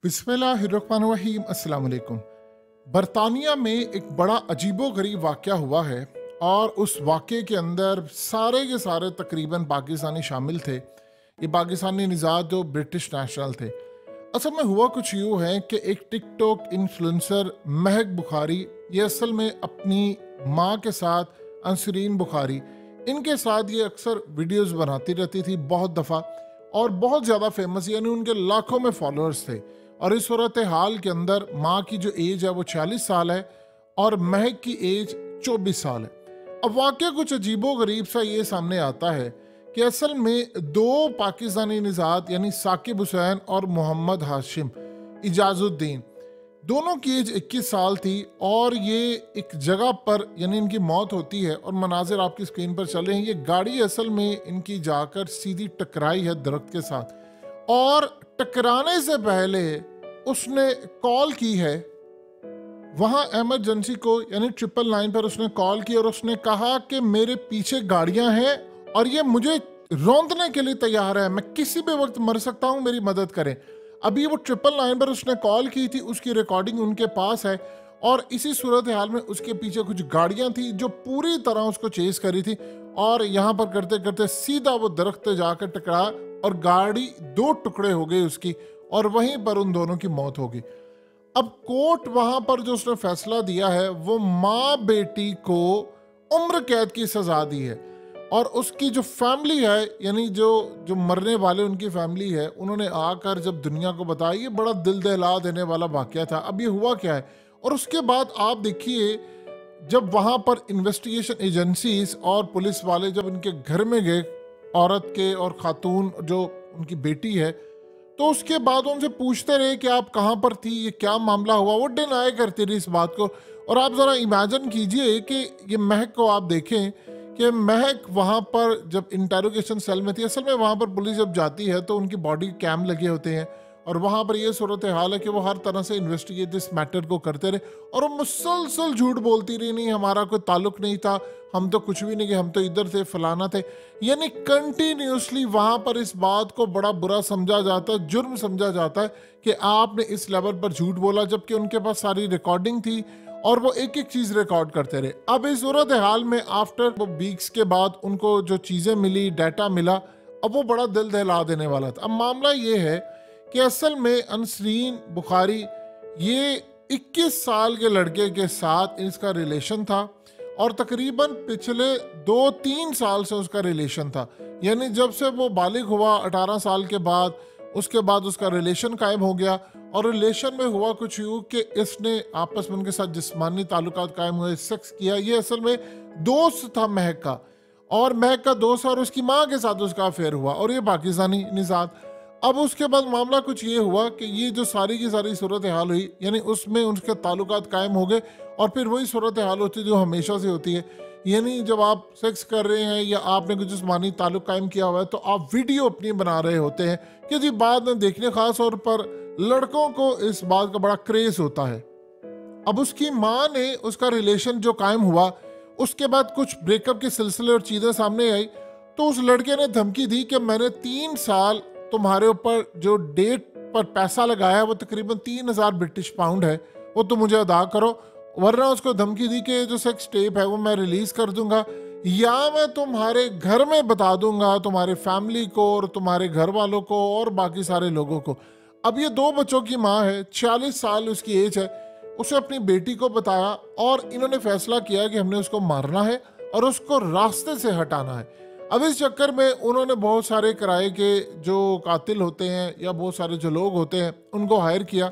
बिस्मिल्लाहिर्रहमानिर्रहीम। अस्सलाम वालेकुम। बरतानिया में एक बड़ा अजीबो-गरीब वाक़या हुआ है और उस वाक़ये के अंदर सारे के सारे तकरीबन पाकिस्तानी शामिल थे। ये पाकिस्तानी निज़ाद जो ब्रिटिश नेशनल थे। असल में हुआ कुछ यूँ है कि एक टिकटॉक इन्फ्लुएंसर महक बुखारी, ये असल में अपनी माँ के साथ अंसरीन बुखारी, इनके साथ ये अक्सर वीडियोस बनाती रहती थी बहुत दफ़ा और बहुत ज़्यादा फेमस, यानी उनके लाखों में फॉलोअर्स थे। और इस सूरत हाल के अंदर माँ की जो एज है वो 40 साल है और महक की एज 24 साल है। अब वाकया कुछ अजीबो गरीब सा ये सामने आता है कि असल में दो पाकिस्तानी निज़ाद यानी साकिब हुसैन और मोहम्मद हाशिम इजाजुद्दीन, दोनों की एज 21 साल थी और ये एक जगह पर यानी इनकी मौत होती है और मनाजिर आपकी स्क्रीन पर चल रहे हैं। ये गाड़ी असल में इनकी जाकर सीधी टकराई है दरख्त के साथ और टकराने से पहले उसने कॉल की है वहां इमरजेंसी को, यानी 999 पर उसने कॉल की और उसने कहा कि मेरे पीछे गाड़ियां हैं और ये मुझे रौंदने के लिए तैयार है, मैं किसी भी वक्त मर सकता हूं, मेरी मदद करें। अभी वो 999 पर उसने कॉल की थी, उसकी रिकॉर्डिंग उनके पास है और इसी सूरत हाल में उसके पीछे कुछ गाड़ियां थी जो पूरी तरह उसको चेस करी थी और यहाँ पर करते करते सीधा वो दरख्त पे जाकर टकरा और गाड़ी दो टुकड़े हो गए उसकी और वहीं पर उन दोनों की मौत होगी। अब कोर्ट वहां पर जो उसने फैसला दिया है वो माँ बेटी को उम्र कैद की सजा दी है और उसकी जो फैमिली है यानी जो जो मरने वाले उनकी फैमिली है, उन्होंने आकर जब दुनिया को बताया, ये बड़ा दिल दहला देने वाला वाकया था। अब ये हुआ क्या है और उसके बाद आप देखिए जब वहां पर इन्वेस्टिगेशन एजेंसीज और पुलिस वाले जब इनके घर में गए, औरत के और खातून जो उनकी बेटी है, तो उसके बाद उनसे पूछते रहे कि आप कहाँ पर थी, ये क्या मामला हुआ। वो डिनाई करती रही इस बात को। और आप ज़रा इमेजिन कीजिए कि ये महक को आप देखें कि महक वहाँ पर जब इंटेरोगेशन सेल में थी, असल में वहाँ पर पुलिस जब जाती है तो उनकी बॉडी कैम लगे होते हैं और वहाँ पर ये सूरत हाल है कि वो हर तरह से इन्वेस्टिगेट इस मैटर को करते रहे और वो मुसलसल झूठ बोलती रही, नहीं हमारा कोई ताल्लुक नहीं था, हम तो कुछ भी नहीं, कि हम तो इधर थे, फलाना थे। यानी कंटिन्यूसली वहाँ पर इस बात को बड़ा बुरा समझा जाता है, जुर्म समझा जाता है कि आपने इस लेवल पर झूठ बोला, जबकि उनके पास सारी रिकॉर्डिंग थी और वो एक एक चीज़ रिकॉर्ड करते रहे। अब इस सूरत हाल में आफ्टर वो वीक्स के बाद उनको जो चीज़ें मिली, डाटा मिला, अब वो बड़ा दिल दहला देने वाला था। अब मामला ये है कि असल में अंसरीन बुखारी ये 21 साल के लड़के के साथ इसका रिलेशन था और तकरीबन पिछले 2-3 साल से उसका रिलेशन था। यानी जब से वो बालिग हुआ 18 साल के बाद, उसके बाद उसका रिलेशन कायम हो गया और रिलेशन में हुआ कुछ यूँ कि इसने आपस में उनके साथ जिस्मानी ताल्लुकात कायम हुए, सेक्स किया। ये असल में दोस्त था महक का और महक का दोस्त और उसकी माँ के साथ उसका अफेयर हुआ और ये पाकिस्तानी निज़ाद। अब उसके बाद मामला कुछ ये हुआ कि ये जो सारी की सारी सूरत हाल हुई, यानी उसमें उनके ताल्लुकात कायम हो गए और फिर वही सूरत हाल होती है जो हमेशा से होती है। यानी जब आप सेक्स कर रहे हैं या आपने कुछ जिस्मानी ताल्लुक कायम किया हुआ है तो आप वीडियो अपनी बना रहे होते हैं कि जी बाद में देखने, खास तौर पर लड़कों को इस बात का बड़ा क्रेज होता है। अब उसकी माँ ने उसका रिलेशन जो कायम हुआ उसके बाद कुछ ब्रेकअप के सिलसिले और चीज़ें सामने आई तो उस लड़के ने धमकी दी कि मैंने 3 साल तुम्हारे ऊपर जो डेट पर पैसा लगाया है वो तकरीबन 3000 ब्रिटिश पाउंड है, वो तुम मुझे अदा करो, वरना उसको धमकी दी कि जो सेक्स टेप है वो मैं रिलीज कर दूंगा या मैं तुम्हारे घर में बता दूंगा, तुम्हारे फैमिली को और तुम्हारे घर वालों को और बाकी सारे लोगों को। अब ये 2 बच्चों की माँ है, 40 साल उसकी एज है, उसे अपनी बेटी को बताया और इन्होंने फैसला किया कि हमने उसको मारना है और उसको रास्ते से हटाना है। अब इस चक्कर में उन्होंने बहुत सारे किराए के जो कातिल होते हैं या बहुत सारे जो लोग होते हैं उनको हायर किया।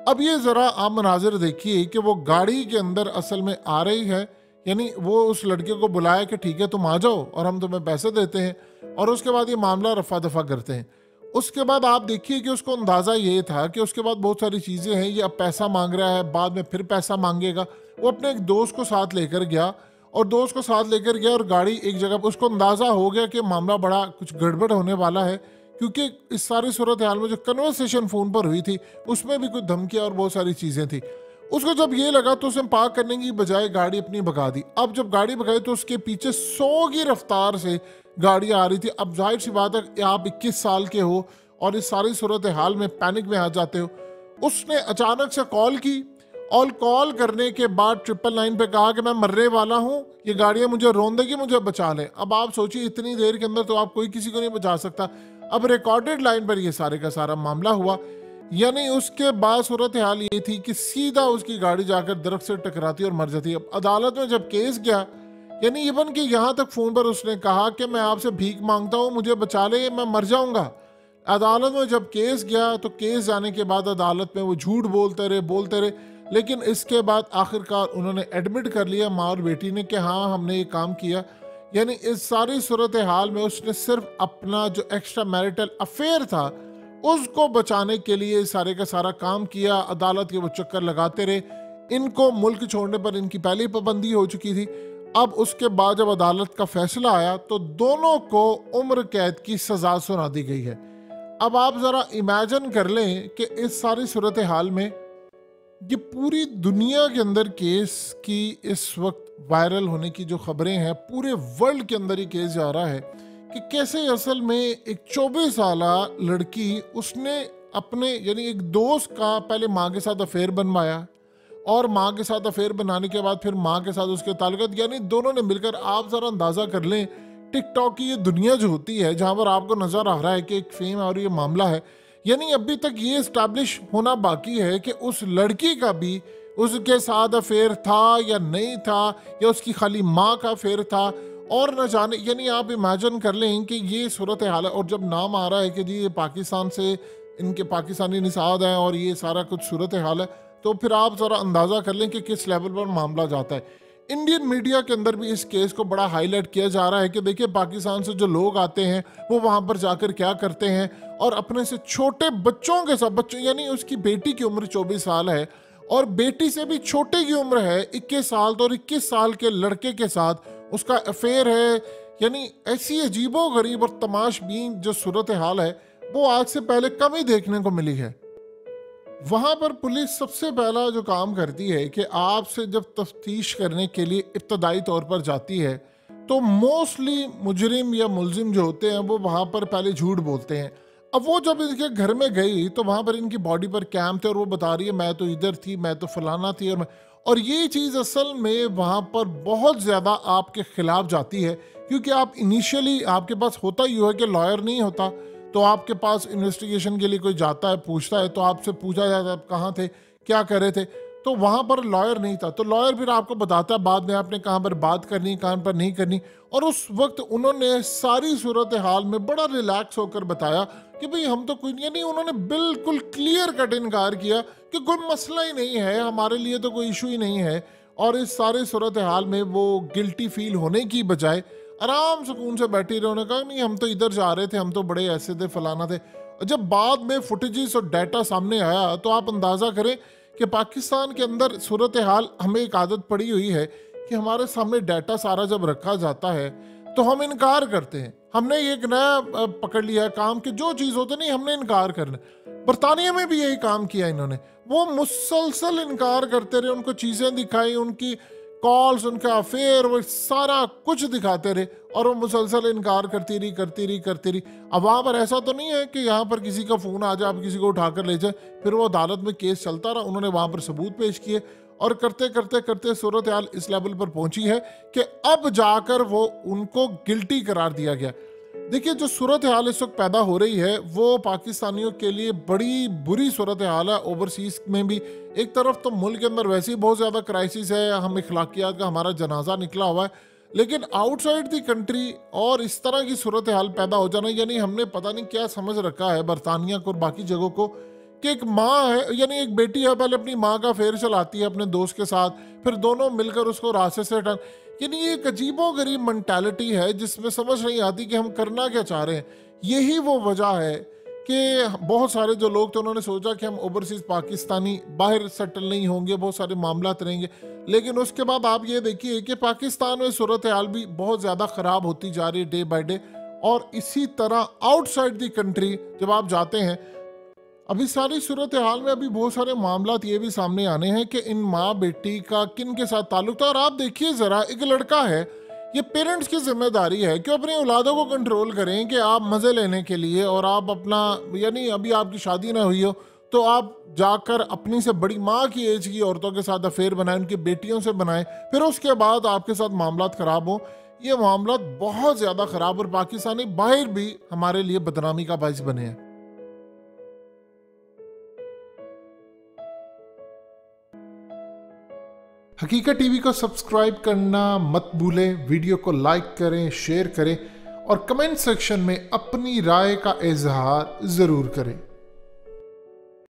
अब ये ज़रा आप मनाजिर देखिए कि वो गाड़ी के अंदर असल में आ रही है, यानी वो उस लड़के को बुलाया कि ठीक है तुम आ जाओ और हम तुम्हें पैसे देते हैं और उसके बाद ये मामला रफा दफा करते हैं। उसके बाद आप देखिए कि उसको अंदाज़ा ये था कि उसके बाद बहुत सारी चीज़ें हैं, ये अब पैसा मांग रहा है, बाद में फिर पैसा मांगेगा। वो अपने एक दोस्त को साथ लेकर गया और दोस्त को साथ लेकर गया और गाड़ी एक जगह पर, उसको अंदाज़ा हो गया कि मामला बड़ा कुछ गड़बड़ होने वाला है क्योंकि इस सारी सूरत हाल में जो कन्वर्सेशन फ़ोन पर हुई थी उसमें भी कुछ धमकियाँ और बहुत सारी चीज़ें थी। उसको जब ये लगा तो उसने पार्क करने की बजाय गाड़ी अपनी भगा दी। अब जब गाड़ी भगाई तो उसके पीछे 100 की रफ्तार से गाड़ी आ रही थी। अब जाहिर सी बात है आप 21 साल के हो और इस सारी सूरत हाल में पैनिक में आ जाते हो। उसने अचानक से कॉल की और कॉल करने के बाद 999 पे कहा कि मैं मरने वाला हूँ, ये गाड़ियाँ मुझे रोन देगी, मुझे बचा ले। अब आप सोचिए इतनी देर के अंदर तो आप कोई किसी को नहीं बचा सकता। अब रिकॉर्डेड लाइन पर ये सारे का सारा मामला हुआ। यानी उसके बाद सूरत हाल ये थी कि सीधा उसकी गाड़ी जाकर दरख्त से टकराती और मर जाती। अब अदालत में जब केस गया, यानी इवन कि यहाँ तक फोन पर उसने कहा कि मैं आपसे भीख मांगता हूँ, मुझे बचा ले, मैं मर जाऊंगा। अदालत में जब केस गया तो केस जाने के बाद अदालत में वो झूठ बोलते रहे, लेकिन इसके बाद आखिरकार उन्होंने एडमिट कर लिया माँ और बेटी ने कि हाँ हमने ये काम किया। यानी इस सारी सूरत हाल में उसने सिर्फ अपना जो एक्स्ट्रा मैरिटल अफेयर था उसको बचाने के लिए सारे का सारा काम किया। अदालत के वो चक्कर लगाते रहे। इनको मुल्क छोड़ने पर इनकी पहली पाबंदी हो चुकी थी। अब उसके बाद जब अदालत का फैसला आया तो दोनों को उम्र कैद की सजा सुना दी गई है। अब आप जरा इमेजिन कर लें कि इस सारी सूरत हाल में ये पूरी दुनिया के अंदर केस की इस वक्त वायरल होने की जो खबरें हैं, पूरे वर्ल्ड के अंदर ये केस जा रहा है कि कैसे असल में एक 24 साला लड़की, उसने अपने यानी एक दोस्त का पहले माँ के साथ अफेयर बनवाया और माँ के साथ अफेयर बनाने के बाद फिर माँ के साथ उसके ताल्लुकात, यानी दोनों ने मिलकर, आप ज़रा अंदाज़ा कर लें टिकटॉक की ये दुनिया जो होती है जहाँ पर आपको नज़र आ रहा है कि एक फेम और ये मामला है, यानी अभी तक ये इस्टेब्लिश होना बाकी है कि उस लड़की का भी उसके साथ अफेयर था या नहीं था, या उसकी खाली माँ का अफेयर था और न जाने। यानी आप इमेजिन कर लें कि ये सूरत हाल है। और जब नाम आ रहा है कि जी ये पाकिस्तान से इनके पाकिस्तानी निषाद हैं और ये सारा कुछ सूरत हाल है, तो फिर आप ज़रा अंदाज़ा कर लें कि किस लेवल पर मामला जाता है। इंडियन मीडिया के अंदर भी इस केस को बड़ा हाईलाइट किया जा रहा है कि देखिए पाकिस्तान से जो लोग आते हैं वो वहाँ पर जाकर क्या करते हैं, और अपने से छोटे बच्चों के साथ, बच्चों यानी उसकी बेटी की उम्र 24 साल है और बेटी से भी छोटे की उम्र है 21 साल, तो 21 साल के लड़के के साथ उसका अफेयर है। यानी ऐसी अजीबो गरीब और तमाशबीन जो सूरत हाल है वो आज से पहले कम ही देखने को मिली है। वहाँ पर पुलिस सबसे पहला जो काम करती है कि आपसे जब तफ्तीश करने के लिए इब्तदाई तौर पर जाती है तो मोस्टली मुजरिम या मुलजिम जो होते हैं वो वहाँ पर पहले झूठ बोलते हैं। अब वो जब इनके घर में गई तो वहाँ पर इनकी बॉडी पर कैम थे और वो बता रही है मैं तो इधर थी, मैं तो फलाना थी, और ये चीज़ असल में वहाँ पर बहुत ज़्यादा आपके खिलाफ जाती है, क्योंकि आप इनिशियली आपके पास होता ही है कि लॉयर नहीं होता, तो आपके पास इन्वेस्टिगेशन के लिए कोई जाता है, पूछता है, तो आपसे पूछा जाता है आप कहाँ थे, क्या कर रहे थे, तो वहाँ पर लॉयर नहीं था। तो लॉयर फिर आपको बताता है बाद में आपने कहाँ पर बात करनी, कहाँ पर नहीं करनी। और उस वक्त उन्होंने सारी सूरत हाल में बड़ा रिलैक्स होकर बताया कि भाई हम तो कोई नहीं, उन्होंने बिल्कुल क्लियर कट इनकार किया कि कोई मसला ही नहीं है, हमारे लिए तो कोई इशू ही नहीं है। और इस सारे सूरत हाल में वो गिल्टी फील होने की बजाय आराम सुकून से बैठी रहे। उन्होंने कहा नहीं हम तो इधर जा रहे थे, हम तो बड़े ऐसे थे, फलाना थे। जब बाद में फुटेजेस और डाटा सामने आया तो आप अंदाज़ा करें कि पाकिस्तान के अंदर सूरत हाल, हमें एक आदत पड़ी हुई है कि हमारे सामने डाटा सारा जब रखा जाता है तो हम इनकार करते हैं। हमने एक नया पकड़ लिया काम कि जो चीज़ होती नहीं हमने इनकार करना। बरतानिया में भी यही काम किया इन्होंने, वो मुसलसल इनकार करते रहे, उनको चीज़ें दिखाई, उनकी कॉल्स, उनका अफेयर, वो सारा कुछ दिखाते रहे और वो मुसलसल इनकार करती रही। अब वहाँ पर ऐसा तो नहीं है कि यहाँ पर किसी का फ़ोन आ जाए, आप किसी को उठाकर ले जाए, फिर वो अदालत में केस चलता रहा। उन्होंने वहाँ पर सबूत पेश किए और करते सूरत हाल इस लेवल पर पहुंची है कि अब जाकर वो उनको गिल्टी करार दिया गया। देखिए जो सूरत हाल इस वक्त पैदा हो रही है वो पाकिस्तानियों के लिए बड़ी बुरी सूरत हाल है। ओवरसीज में भी एक तरफ तो मुल्क के अंदर वैसे ही बहुत ज़्यादा क्राइसिस है, हम इखलाकियात का हमारा जनाजा निकला हुआ है, लेकिन आउटसाइड दी कंट्री और इस तरह की सूरत हाल पैदा हो जाना, यानी हमने पता नहीं क्या समझ रखा है बरतानिया को और बाकी जगहों को कि एक माँ है, यानी एक बेटी है, पहले अपनी माँ का फेर चलाती है अपने दोस्त के साथ, फिर दोनों मिलकर उसको रास्ते से हटान। यानी ये एक अजीबो गरीब मेंटालिटी है जिसमें समझ नहीं आती कि हम करना क्या चाह रहे हैं। यही वो वजह है कि बहुत सारे जो लोग थे उन्होंने सोचा कि हम ओवरसीज पाकिस्तानी बाहर सेटल नहीं होंगे, बहुत सारे मामला रहेंगे, लेकिन उसके बाद आप ये देखिए कि पाकिस्तान में सूरत हाल भी बहुत ज़्यादा ख़राब होती जा रही है डे बाई डे। और इसी तरह आउटसाइड दी कंट्री जब आप जाते हैं, अभी सारी सूरत हाल में अभी बहुत सारे मामला ये भी सामने आने हैं कि इन माँ बेटी का किन के साथ ताल्लुक था। और आप देखिए ज़रा, एक लड़का है, ये पेरेंट्स की जिम्मेदारी है कि अपनी औलादों को कंट्रोल करें कि आप मज़े लेने के लिए और आप अपना, यानी अभी आपकी शादी ना हुई हो तो आप जाकर अपनी से बड़ी माँ की एज की औरतों के साथ अफेयर बनाएं, उनकी बेटियों से बनाएं, फिर उसके बाद आपके साथ मामलात खराब हो। ये मामलात बहुत ज्यादा खराब और पाकिस्तानी बाहर भी हमारे लिए बदनामी का बाइस बने हैं। हकीकत टीवी को सब्सक्राइब करना मत भूलें, वीडियो को लाइक करें, शेयर करें और कमेंट सेक्शन में अपनी राय का इजहार जरूर करें।